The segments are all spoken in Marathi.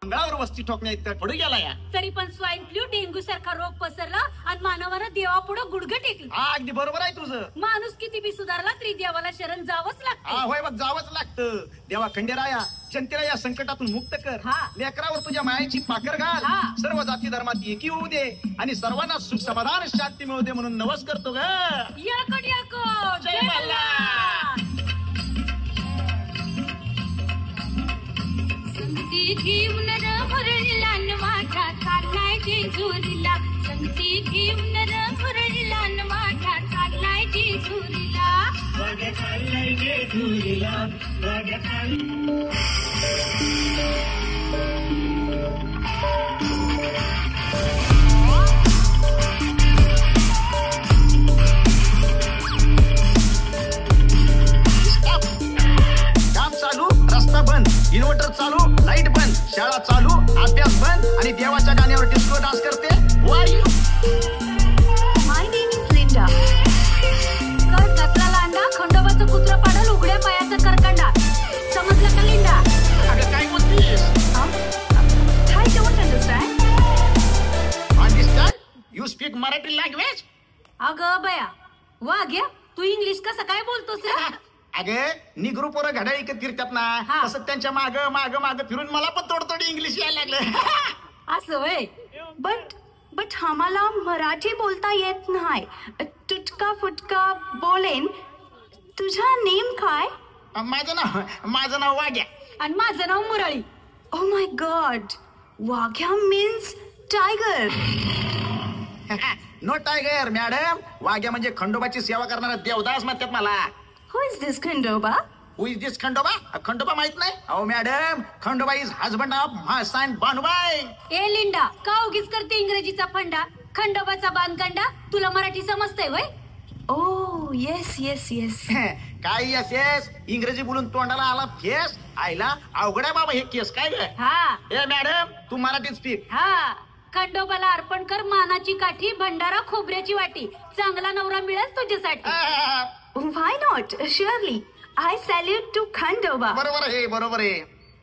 मंगळावर वस्ती ठोकण्या इतका पुढे गेला या. तरी पण स्वाईन फ्लू डेंग्यू सारखा रोग पसरला आणि मानवानं देवापुढे गुडघे टेकले. अगदी बरोबर आहे तुझं. माणूस किती बी सुधारला तरी देवाला शरण जावंच लागतं. होय बघ, जावंच लागतं. देवा खंडेराया जनतेला या संकटातून मुक्त कर. लेकरावर तुझ्या मायाची पाकर घाल. सर्व जाती धर्मात एकी होऊ दे आणि सर्वांना सुख समाधान शांती मिळू दे म्हणून नवस करतो ग. येळकोट येळकोट जय मल्हार. संगती घेऊन भरला माझ्या चाललाय जेजुरीला. संगती घेऊन भरला माझ्या चाललाय जेजुरीला. माझ्या चाललाय जेजुरीला. माझ्या इन्व्हर्टर चालू, लाईट बंद, शाळा चालू, अभ्यास बंद आणि देवाच्या गाण्यावर डिस्को डान्स करते. माय नेम इज लिंडा. कर कचरा लांडा, खंडोबाचं कुत्र पाडल, उघड्या पायाचा करकंडा. समजलं का लिंडा? अगं काय बोलतेस? I don't understand. Understand? You speak Marathi language? अगं बया वाघ्या, तू इंग्लिश कसं काय बोलतोस रे? अगे निग्रो पोरं घड्याळ इकत फिरतात ना, तसं त्यांच्या माग माग माग फिरून मला पण थोडं इंग्लिश यायला लागलं. असं वय. बट आम्हाला मराठी बोलता येत नाही. तुटका फुटका बोलेन. तुझा नेम काय? माझं नाव वाघ्या. आणि माझं नाव Murali. Oh my God, Waghya means tiger. No tiger madam. Waghya म्हणजे खंडोबाची सेवा करणारा देवदास म्हणतात मला. Who is this Khandoba? Who is this Khandoba? Khandoba माहित नाही? अहो madam, Khandoba is husband of महासाइन बानुबाई. ए लिंडा, का उगीच करते इंग्रजीचा फंडा? खंडोबाचा बांधकंडा. तुला मराठी समजतंय वय? ओ येस येस येस. काय येस येस? इंग्रजी बोलून तोंडाला आला फेस. आईला अवघड आहे बाबा हे केस. काय ग? हा. ए मॅडम, तू मराठीत स्पीक. हा. खंडोबाला अर्पण कर मानाची काठी, भंडारा खोबऱ्याची वाटी. चांगला नवरा मिळेल तुझ्यासाठी. Why not? Surely. I salute to Khandoba. बरोबर आहे.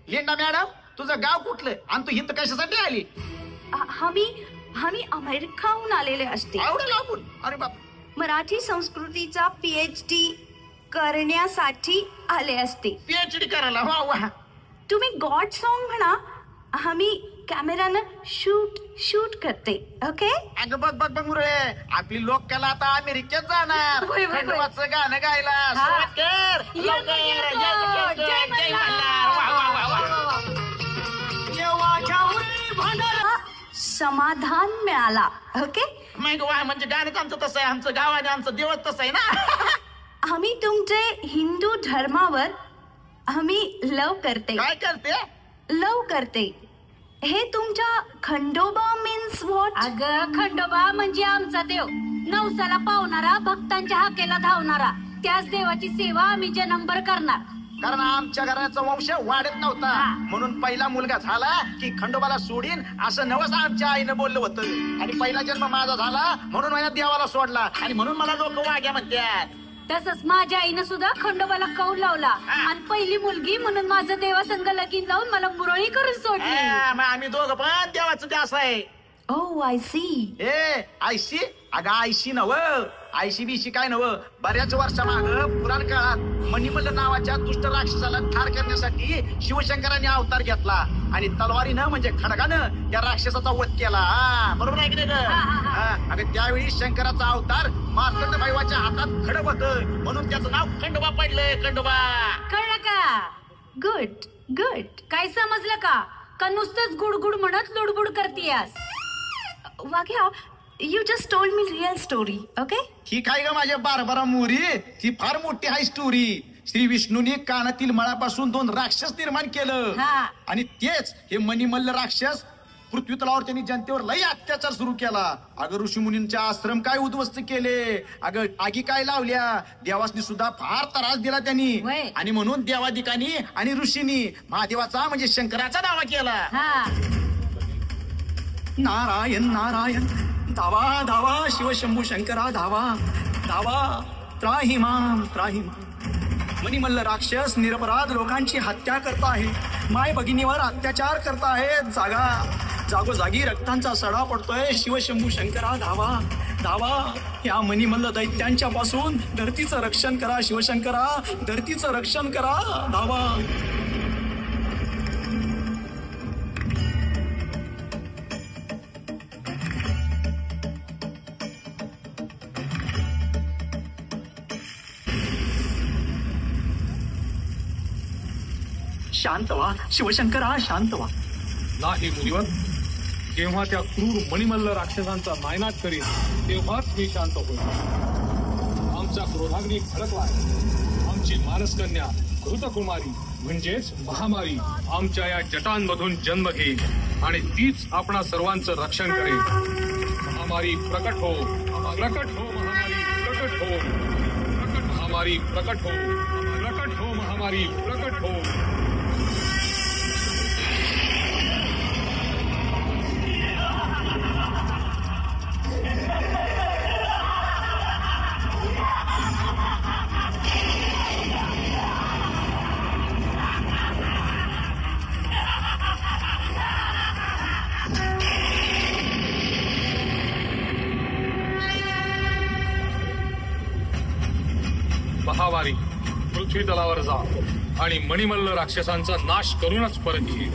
लिंडा मॅडम, तुझं गाव कुठलं आणि तू इथं कशासाठी आली? आम्ही अमेरिकाहून आलेले असते. आवडेल आपण. अरे बाप. मराठी संस्कृतीचा PhD करण्यासाठी आले असते. PhD करायला? वा. तुम्ही गॉड सॉन्ग म्हणा, आम्ही कॅमेरानं शूट करते. ओके. अगं बघ मुरळे, आपली लोककला आता अमेरिकेत जाणार. खंडोबाचं गाणं गायला सुरुवात कर. समाधान मिळाला. ओके. म्हणजे गाणंच आमचं तसं आहे, आमचं गाव आणि आमचं देवच तसं आहे ना. आम्ही तुमचे हिंदू धर्मावर आम्ही लव करते. काय करते? लव करते. हे तुमच्या खंडोबा मीन्स व्हॉट? अगं खंडोबा म्हणजे आमचा देव. नवसाला पावणारा, भक्तांच्या हाकेला धावणारा. त्याच देवाची सेवा आम्ही जन्मभर करणार. कारण आमच्या घराचा वंश वाढत नव्हता, म्हणून पहिला मुलगा झाला की खंडोबाला सोडीन असं नवस आमच्या आईनं बोललं होतं. आणि पहिला जन्म माझा झाला म्हणून मला देवाला सोडला आणि म्हणून मला लोक वाघ्या म्हणतात. तसंच माझ्या आईनं सुद्धा खंडोबाला कौल लावला आणि पहिली मुलगी म्हणून माझं देवासंग लगीन लावून मला मुरळी करून सोडली. आम्ही दोघं पण देवाचं ध्यास आहे. ओ आय सी. आयशी? अगं आयशी नव, आयशी बीशी काय नव. बऱ्याच वर्षामाग पुराण काळात मणिमल्ल नावाच्या दुष्ट राक्षसाला ठार करण्यासाठी शिवशंकरांनी अवतार घेतला आणि तलवारीनं म्हणजे खडगानं त्या राक्षसाचा वध केला. बरोबर आहे की नाही? अगं त्यावेळी शंकराचा अवतार मार्तंड भैवाच्या हातात खडक होतं म्हणून त्याचं नाव खंडोबा पडलंय. खंडोबा. कळलं का? गुड. काय समजलं का नुसतंच गुडगुड म्हणत लुडबुड करतीयास? वाघ्या, you just told me real story, okay? ठीक आहे ग माझ्या बारबारा मोरी, ती फार मोठी आहे स्टोरी. श्री विष्णूने कानातील मळापासून 2 राक्षस निर्माण केलं आणि तेच हे मणिमल्ल राक्षस पृथ्वी तलावर त्यांनी जनतेवर लय अत्याचार सुरू केला. अगं ऋषी मुनींचे आश्रम काय उद्ध्वस्त केले, अगं आगी काय लावल्या, देवासनी सुद्धा फार त्रास दिला त्यांनी. आणि म्हणून देवादिकांनी आणि ऋषींनी महादेवाचा म्हणजे शंकराचा दावा केला. नारायण नारायण धावा धावा शिवशंभू शंकरा धावा धावा त्राही माम त्राही माम. मणिमल्ल राक्षस निरपराध लोकांची हत्या करत आहे, माय भगिनीवर अत्याचार करत आहे. जागोजागी रक्तांचा सडा पडतोय. शिवशंभू शंकरा धावा धावा, या मणिमल्ल दैत्यांच्या पासून धरतीचं रक्षण करा. शिवशंकरा धरतीचं रक्षण करा, धावा. शांत व्हा शिवशंकरा, शांत व्हा. नाही मुनिवर, जेव्हा त्या क्रूर मणिमल्ल राक्षसांचा नायनाट करीन तेव्हाच मी शांत होईल. आमचा क्रोधाग्नी भडकलाय. आमची मानसकन्या घृतकुमारी म्हणजेच महामारी आमच्या या जटांमधून जन्म घेईल आणि तीच आपणा सर्वांचं रक्षण करेल. महामारी प्रकट हो, प्रकट हो महामारी, प्रकट हो, प्रकट महामारी, प्रकट हो, प्रकट हो महामारी, प्रकट हो. महामारी पृथ्वी तलावर जा आणि मणिमल्ल राक्षसांचा नाश करूनच परत येईल.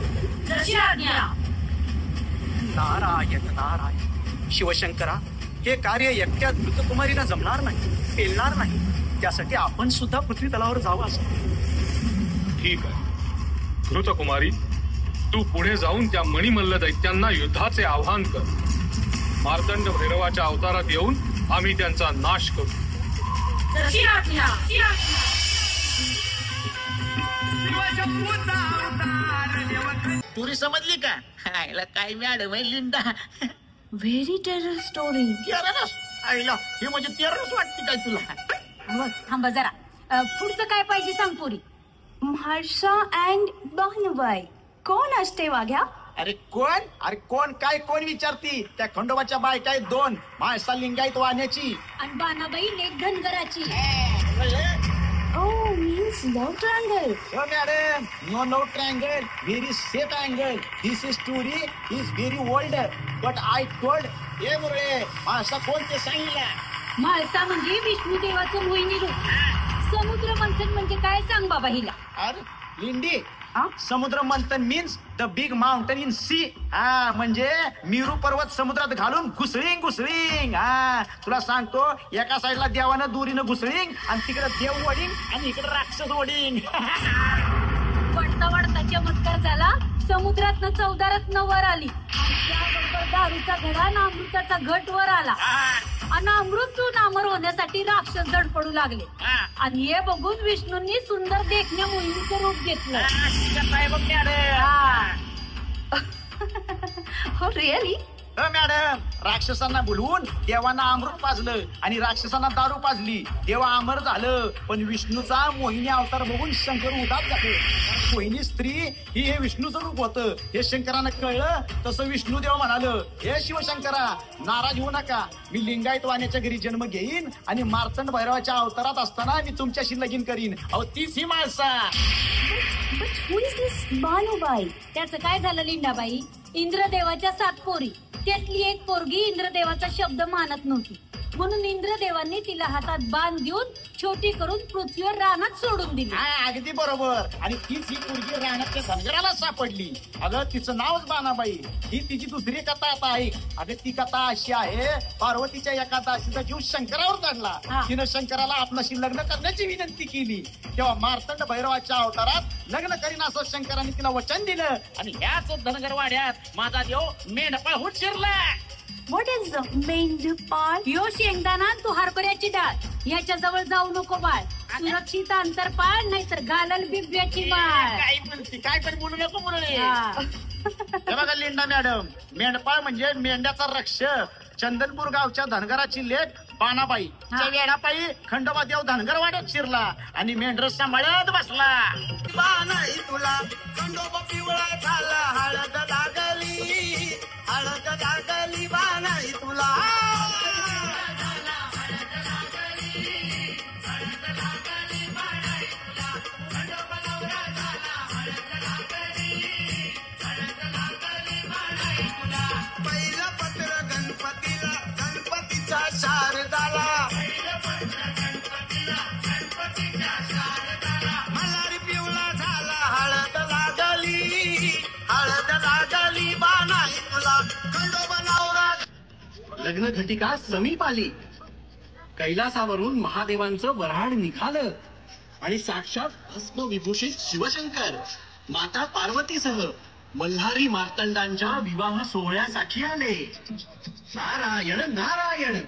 नारायण नारायण. शिवशंकरा, हे कार्य एकट्या घृतकुमारीला जमणार नाही, पेलणार नाही. त्यासाठी आपण सुद्धा पृथ्वी तलावर जावं असं. ठीक आहे घृतकुमारी, तू पुढे जाऊन त्या मणिमल्ल दैत्यांना युद्धाचे आव्हान कर. मार्तंड भैरवाच्या अवतारात येऊन आम्ही त्यांचा नाश करू. तुरी समजली का? आईला काय मॅडम आहे Linda. Very terror story. Terrorous आईला हे म्हणजे टेररस वाटते काय तुला? थांबा जरा, पुढचं काय पाहिजे सांग पोरी. म्हाळसा अँड बहनबाई कोण असते वाघ्या? अरे कोण काय कोण विचारती? त्या खंडोबाच्या बायका आहेत 2, म्हाळसा लिंगायत वाहण्याची आणि बानाबाई लेक धनगराची. Oh, means love triangle. हो madam, no love triangle, very safe angle. This story is very old but I told. हे मुरळे, म्हाळसा कोण ते सांगितलं? म्हाळसा म्हणजे विष्णू देवाचं मोहिनी रूप. समुद्र मंथन म्हणजे काय सांग बाबा हिला. अरे Lindy, Samudra Manthan means the big mountain in sea. म्हणजे मेरू पर्वत समुद्रात घालून घुसळींग. तुला सांगतो, एका साईडला देवानं दोरीनं घुसळींग आणि तिकडे देव वडिंग आणि इकडे राक्षस वडिंग. वाढता चमत्कार झाला. समुद्रातनं चौदारात वर आली. त्याबरोबर दारूचा घडा ना अमृताचा घट वर आला. आणि अमृतून अमर होण्यासाठी राक्षस धडपडू लागले. आणि हे बघून विष्णूंनी सुंदर देखण्या मोहिनीचं रूप घेतलं. हो रिअली? मॅडम, राक्षसांना बोलवून देवांना अमृत पाजलं आणि राक्षसांना दारू पाजली. देवा अमर झालं. पण विष्णूचा मोहिनी अवतार बघून शंकर उदास झाले. मोहिनी स्त्री ही हे विष्णूचं रूप होतं. हे शंकरानं कळलं. तसं विष्णुदेव म्हणालं, हे शिवशंकरा नाराज होऊ नका. मी लिंगायत वाण्याच्या घरी जन्म घेईन आणि मार्तंड भैरवाच्या अवतारात असताना मी तुमच्याशी लगीन करीन. अहो तीच ही माणसा. Who is this Banubai? त्याचं काय झालं लिंडाबाई? इंद्रदेवाच्या 7 पोरी, त्यातली एक पोरगी इंद्रदेवाचा शब्द मानत नव्हती. म्हणून इंद्रदेवांनी तिला हातात बाण देऊन छोटी करून पृथ्वीवर रानात सोडून दिली. अगदी बरोबर. आणि तीच ही पोरगी रानातल्या धनगराला सापडली. अगं तिचं नावच बानाबाई. ही तिची दुसरी कथा आता ऐक. अगं ती कथा अशी आहे, पार्वतीच्या एका दासीचा जीव शंकरावर चढला. तिनं शंकराला आपल्याशी लग्न करण्याची विनंती केली. तेव्हा मार्तंड भैरवाच्या अवतारात लग्न करीन असं शंकराने तिला वचन दिलं. आणि ह्याच धनगर वाड्यात माझा देव मेंढपाळ होत शिरला. What is the मेंढपाळ? यो शेंगदाणा, तू हरभऱ्याची डाळ. ह्याच्या जवळ जाऊ नको बाळ. सुरक्षित अंतर पाळ, नाहीतर घालल बिब्याची माळ. काय म्हणते, काय पण बोलू नको मुरळे. हे बघा लिंडा मॅडम, मेंढपाळ म्हणजे मेंढ्याचा रक्षक. चंदनपूर गावच्या धनगराची लेक बानाबाई वेडापायी खंडोबा देव धनगर वाड्यात शिरला आणि मेंढर सांभाळत बसला. बानाई तुला खंडोबा पिवळा झाला. हळद लागली बानाई तुला. आली बाणा ऐकला खंडोबा नवरा. लग्न घटिका समीप आली. कैलासावरून महादेवांचं वऱ्हाड निघालं आणि साक्षात भस्म विभूषित शिवशंकर माता पार्वतीसह मल्हारी मार्तंडांच्या विवाह सोहळ्यासाठी आले. नारायण नारायण.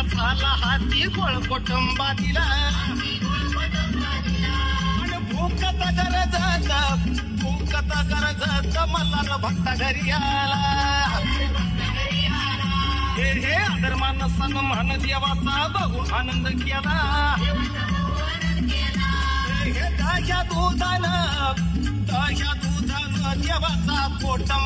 झाला हाती गोळ कुटुंबातीला भूकत गरज मला भक्ता घरी आला. हे आदरमान सन्मान देवाचा बघून आनंद केला. हे ताज्या दुधानं देवाचा पोट